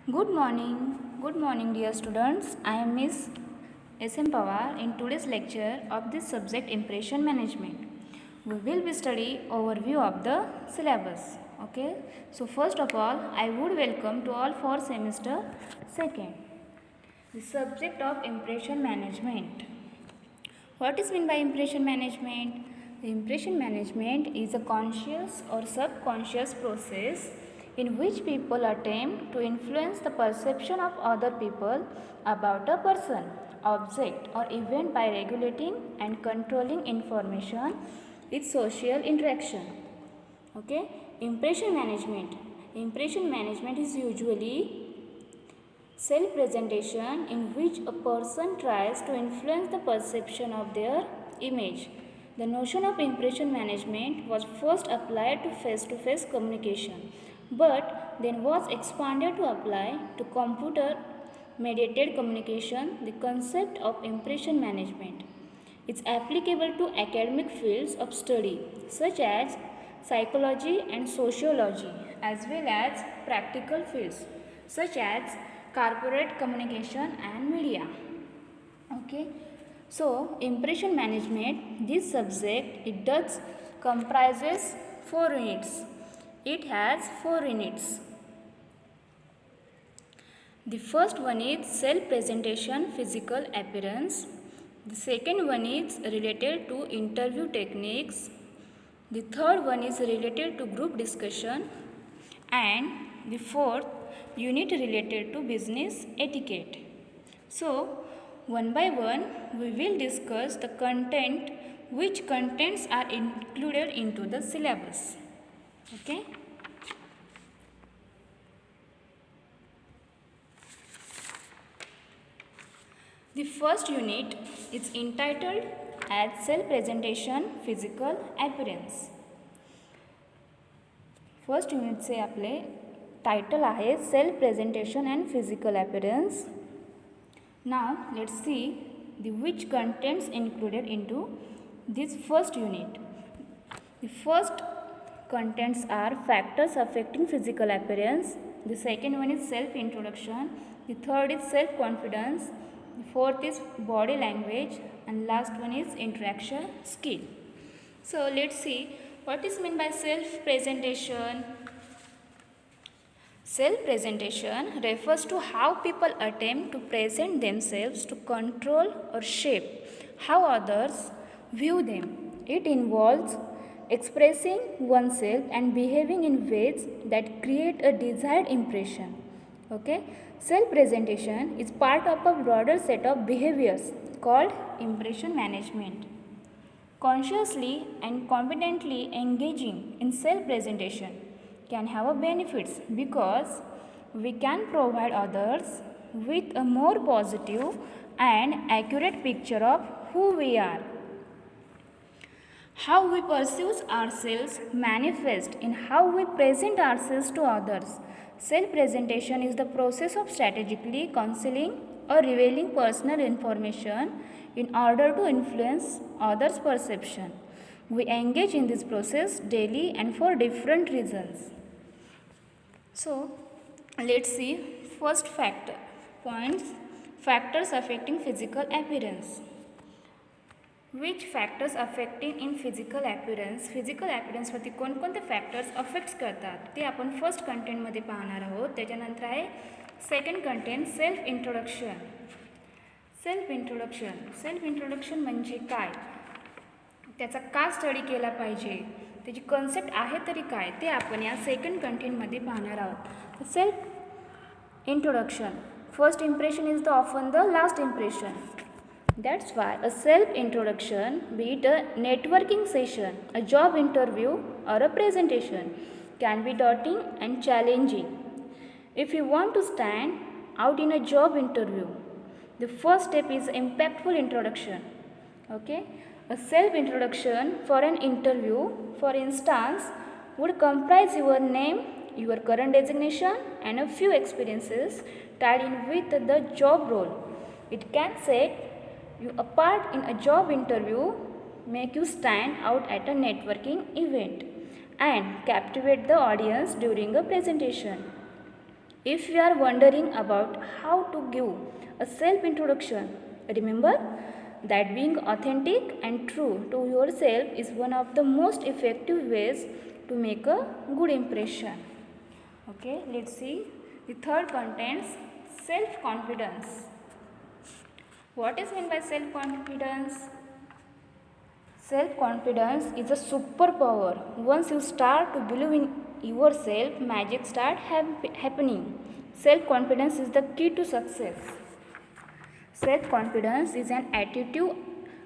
Good morning, dear students. I am Miss S.M. Pawar in today's lecture of this subject Impression Management. We will be study overview of the syllabus. Okay. So first of all, I would welcome to all for semester second. The subject of Impression Management. What is meant by impression management? The impression management is a conscious or subconscious process in which people attempt to influence the perception of other people about a person, object, or event by regulating and controlling information with social interaction. Okay? Impression management. Impression management is usually self-presentation in which a person tries to influence the perception of their image. The notion of impression management was first applied to face-to-face communication, but then was expanded to apply to computer-mediated communication. The concept of impression management is applicable to academic fields of study such as psychology and sociology, as well as practical fields such as corporate communication and media. Okay, so impression management, this subject, it does comprises 4 units. It has 4 units. The first one is self presentation, physical appearance. The second one is related to interview techniques. The third one is related to group discussion, and the fourth unit related to business etiquette. So, one by one, we will discuss the content, which contents are included into the syllabus. Okay. The first unit is entitled as self-presentation, physical appearance. First युनिटचे आपले title आहे self presentation and physical appearance. Now let's see the which contents included into this first unit. The first contents are factors affecting physical appearance. The second one is self introduction. The third is self confidence. The fourth is body language, and last one is interaction skill. So let's see what is meant by self presentation. Self presentation refers to how people attempt to present themselves to control or shape how others view them. It involves expressing oneself and behaving in ways that create a desired impression. Okay, self presentation is part of a broader set of behaviors called impression management. Consciously and competently engaging in self presentation can have a benefits because we can provide others with a more positive and accurate picture of who we are. How we perceive ourselves manifests in how we present ourselves to others. Self-presentation is the process of strategically concealing or revealing personal information in order to influence others' perception. We engage in this process daily and for different reasons. So, let's see first factors affecting physical appearance. Which factors affecting in physical appearance? Physical ॲपिरन्सवरती कोणकोणते factors affects करतात ते आपण first कंटेंटमध्ये पाहणार आहोत. त्याच्यानंतर आहे second content self introduction. Self introduction म्हणजे काय, त्याचा का स्टडी केला पाहिजे, त्याची कन्सेप्ट आहे तरी काय, ते आपण या सेकंड कंटेंटमध्ये पाहणार आहोत. Self introduction, first impression is the often the last impression. That's why a self-introduction, be it a networking session, a job interview or a presentation, can be daunting and challenging. If you want to stand out in a job interview, the first step is impactful introduction. Okay? A self-introduction for an interview, for instance, would comprise your name, your current designation and a few experiences tied in with the job role. It can set you apart in a job interview, make you stand out at a networking event, and captivate the audience during a presentation. If you are wondering about how to give a self introduction, remember that being authentic and true to yourself is one of the most effective ways to make a good impression. Okay, let's see. The third contains self confidence. What is meant by self confidence? Self confidence is a superpower. Once you start to believe in yourself, magic start happening. Self confidence is the key to success. Self confidence is an attitude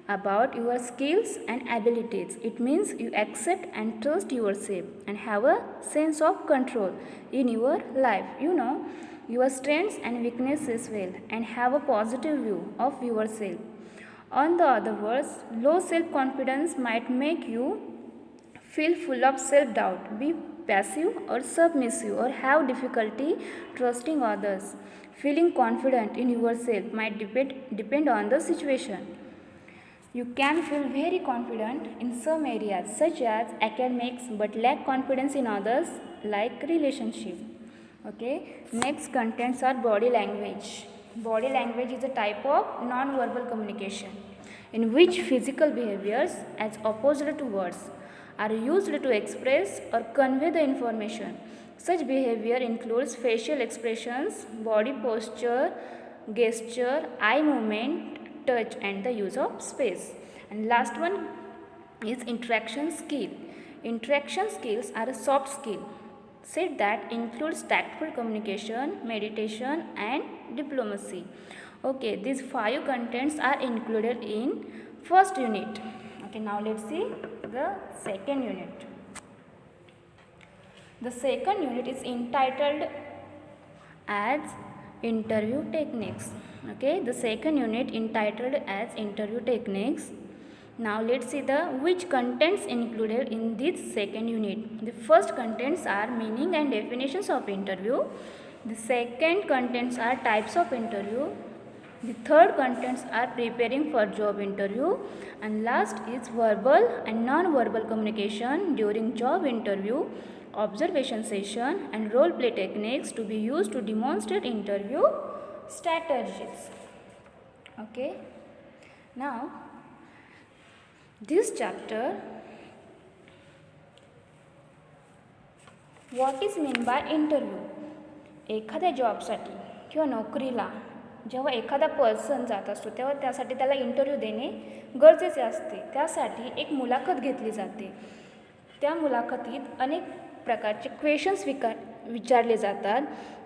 about your skills and abilities. It means you accept and trust yourself and have a sense of control in your life. You know your strengths and weaknesses well and have a positive view of yourself. On the other words, low self confidence might make you feel full of self doubt, be passive or submissive, or have difficulty trusting others. Feeling confident in yourself might depend on the situation. You can feel very confident in some areas, such as academics, but lack confidence in others, like relationship. Okay. Next contents are body language. Body language is a type of non-verbal communication in which physical behaviors, as opposed to words, are used to express or convey the information. Such behavior includes facial expressions, body posture, gesture, eye movement, touch, and the use of space. And last one is interaction skill. Interaction skills are a soft skill said that includes tactful communication, meditation, and diplomacy. Okay, these 5 contents are included in first unit. Okay, now let's see the second unit. The second unit is entitled as interview techniques. Okay, the second unit entitled as interview techniques. Now let's see the which contents included in this second unit. The first contents are meaning and definitions of interview. The second contents are types of interview. The third contents are preparing for job interview, and last is verbal and non-verbal communication during job interview, observation session, and role play techniques to be used to demonstrate interview strategies. Okay. Now this chapter, what is meant by interview? एखाद्या जॉबसाठी किंवा नोकरीला जेव्हा एखादा person जात असतो तेव्हा त्यासाठी त्याला इंटरव्ह्यू देणे गरजेचे असते. त्यासाठी एक मुलाखत घेतली जाते. त्या मुलाखतीत अनेक प्रकारचे क्वेश्चन्स विचारले जातात,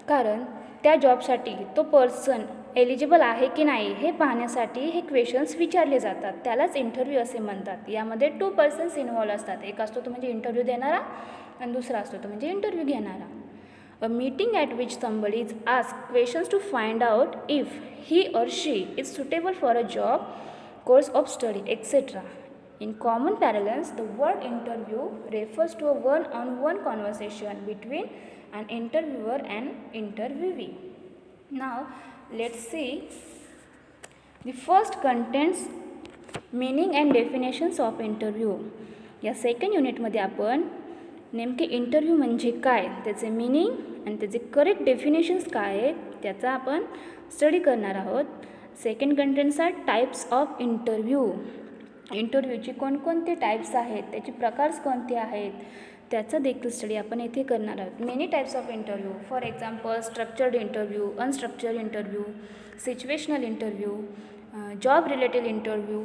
कारण त्या जॉबसाठी तो पर्सन एलिजिबल आहे की नाही हे पाहण्यासाठी हे क्वेश्चन्स विचारले जातात. त्यालाच इंटरव्ह्यू असे म्हणतात. यामध्ये 2 पर्सन्स इन्व्हॉल्व असतात. एक असतो तो म्हणजे इंटरव्ह्यू देणारा आणि दुसरा असतो तो म्हणजे इंटरव्ह्यू घेणारा. A meeting at which somebody is asked questions to find out if he or she is suitable for a job, course of study, etc. In common parlance, the word interview refers to a one-on-one conversation between an interviewer and interviewee. Now, let's see the first contents meaning and definitions of interview. या second युनिटमध्ये आपण नेमके interview म्हणजे काय, त्याचे meaning आणि त्याचे correct definitions काय आहेत त्याचा आपण स्टडी करणार आहोत. Second contents are types of interview. इंटरव्ह्यूची कोणकोणते टाईप्स आहेत, त्याचे प्रकार्स कोणते आहेत त्याचा देखील स्टडी आपण येथे करणार आहोत. Many types of interview, for example structured interview, unstructured interview, situational interview, job related interview,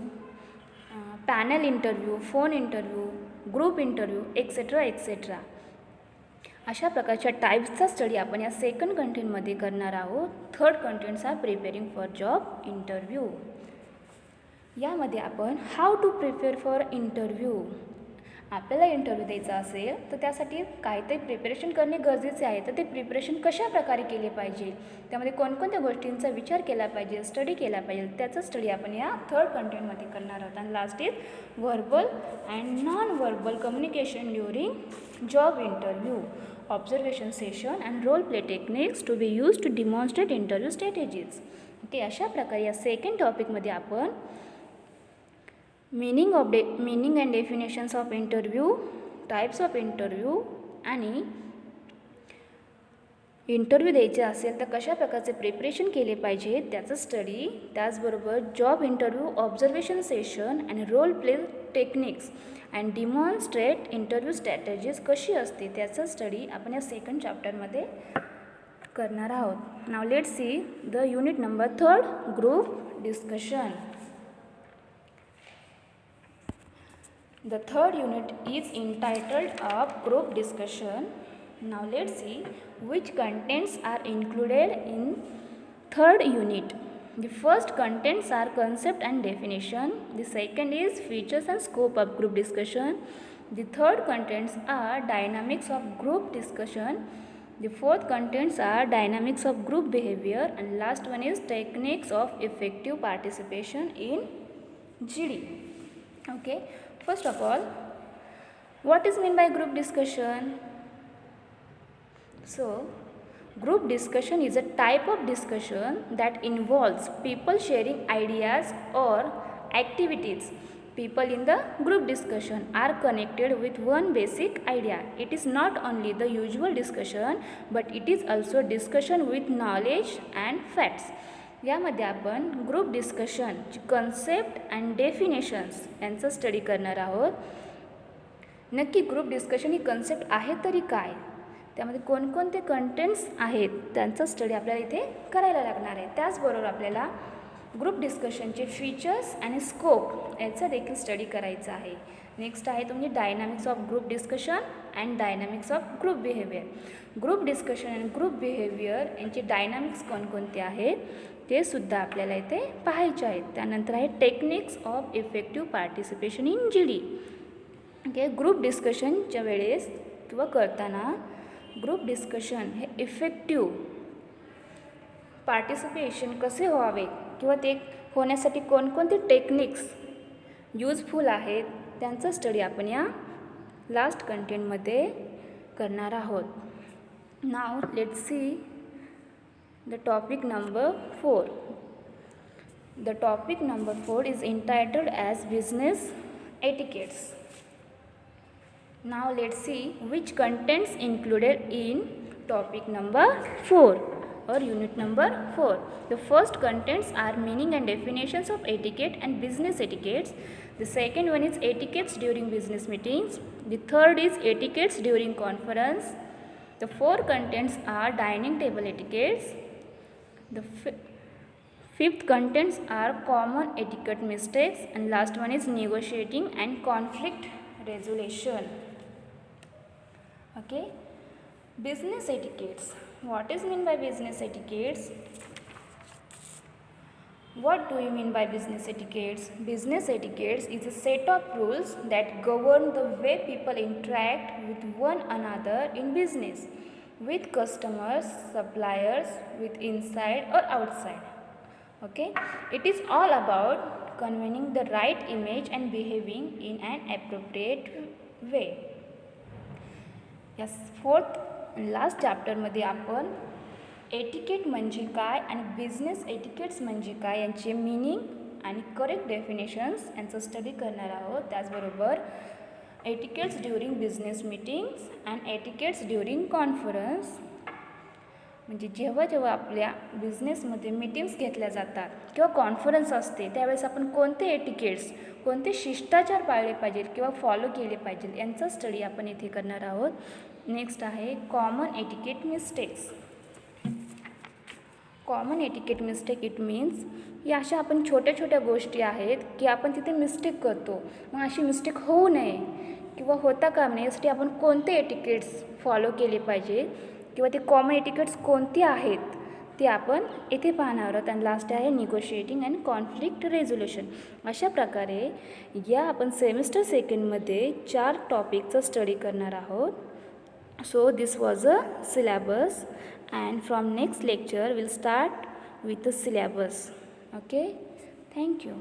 panel interview, phone interview, group interview, etcetera etcetera. अशा प्रकारच्या टाईप्सचा स्टडी आपण या सेकंड कंटेंटमध्ये करणार आहोत. Third contents are preparing for job interview. यामध्ये आपण how to prepare for interview. आपल्याला इंटरव्ह्यू द्यायचा असेल तर त्यासाठी काहीतरी प्रिपरेशन करणे गरजेचे आहे. तर ते प्रिपरेशन कशा प्रकारे केले पाहिजे, त्यामध्ये कोणकोणत्या गोष्टींचा विचार केला पाहिजे, स्टडी केला पाहिजे, त्याचा स्टडी आपण या थर्ड कंटेंटमध्ये करणार आहोत. आणि last is verbal and non verbal communication during job interview, observation session and role play techniques to be use to demonstrate interview strategies. Okay, अशा प्रकारे या सेकंड टॉपिकमध्ये आपण meaning and definitions of interview, types of interview आणि interview द्यायचे असेल तर कशा प्रकारचे प्रिपरेशन केले पाहिजे त्याचं स्टडी, त्याचबरोबर job interview observation session and role play techniques and demonstrate interview strategies कशी असते त्याचा स्टडी आपण या सेकंड चॅप्टरमध्ये करणार आहोत. Now let see the unit number 3 group discussion. The third unit is entitled of group discussion. Now let's see which contents are included in third unit. The first contents are concept and definition. The second is features and scope of group discussion. The third contents are dynamics of group discussion. The fourth contents are dynamics of group behavior, and last one is techniques of effective participation in GD. Okay. First of all, what is meant by group discussion? So, group discussion is a type of discussion that involves people sharing ideas or activities. People in the group discussion are connected with one basic idea. It is not only the usual discussion, but it is also discussion with knowledge and facts. यामध्ये आपण group डिस्कशनची concept and definitions यांचं study करणार आहोत. नक्की group discussion ही concept आहे तरी काय, त्यामध्ये कोणकोणते कंटेंट्स आहेत त्यांचा स्टडी आपल्याला इथे करायला लागणार आहे. त्याचबरोबर आपल्याला ग्रुप डिस्कशनचे फीचर्स आणि स्कोप याचा देखील स्टडी करायचा आहे. नेक्स्ट आहे म्हणजे dynamics of group discussion and dynamics of group behaviour. Group discussion आणि ग्रुप बिहेवियर यांचे डायनामिक्स कोणकोणते आहेत ते सुद्धा आपल्याला इथे पाहायचे आहेत. त्यानंतर आहे techniques of effective participation in GD. Okay, group डिस्कशनच्या वेळेस किंवा करताना ग्रुप डिस्कशन हे इफेक्टिव्ह पार्टिसिपेशन कसे व्हावे किंवा ते होण्यासाठी कोणकोणते टेक्निक्स यूजफुल आहेत त्यांचा स्टडी आपण या लास्ट कंटेंटमध्ये करणार आहोत. Now let's see the topic number 4. The topic number 4 is entitled as business etiquettes. Now let's see which contents included in topic number 4 or unit number 4. The first contents are meaning and definitions of etiquette and business etiquettes. The second one is etiquettes during business meetings. The third is etiquettes during conference. The four contents are dining table etiquettes. The fifth contents are common etiquette mistakes, and last one is negotiating and conflict resolution. Okay, business etiquettes. What is mean by business etiquettes? What do you mean by business etiquettes? Business etiquettes is a set of rules that govern the way people interact with one another in business, with customers, suppliers, with inside or outside. Okay, it is all about conveying the right image and behaving in an appropriate way. Yes, fourth and last chapter मध्ये आपण etiquette म्हणजे काय आणि business etiquettes म्हणजे काय यांचे meaning आणि correct definitions यांचं स्टडी करणार आहोत. त्याचबरोबर etiquettes during business meetings and etiquettes during conference, म्हणजे जेव्हा जेव्हा आपल्या बिझनेसमध्ये मीटिंग्स घेतल्या जातात किंवा कॉन्फरन्स असते त्यावेळेस आपण कोणते एटिकेट्स, कोणते शिष्टाचार पाळले पाहिजेत किंवा फॉलो केले पाहिजेत यांचा स्टडी आपण इथे करणार आहोत. नेक्स्ट आहे common etiquette mistakes. Common etiquette mistake it means या अशा आपण छोट्या छोट्या गोष्टी आहेत की आपण तिथे मिस्टेक करतो, मग अशी मिस्टेक होऊ नये किंवा होता कामा नये यासाठी आपण कोणते एटिकेट्स फॉलो केले पाहिजे किंवा ते कॉमन एटिकेट्स कोणते आहेत ते आपण इथे पाहणार आहोत. आणि लास्ट आहे निगोशिएटिंग अँड कॉन्फ्लिक्ट रेझोल्युशन. अशा प्रकारे या आपण सेमिस्टर सेकंडमध्ये 4 टॉपिकचा स्टडी करणार आहोत. So this was a syllabus and from next lecture we'll start with the syllabus. Okay, thank you.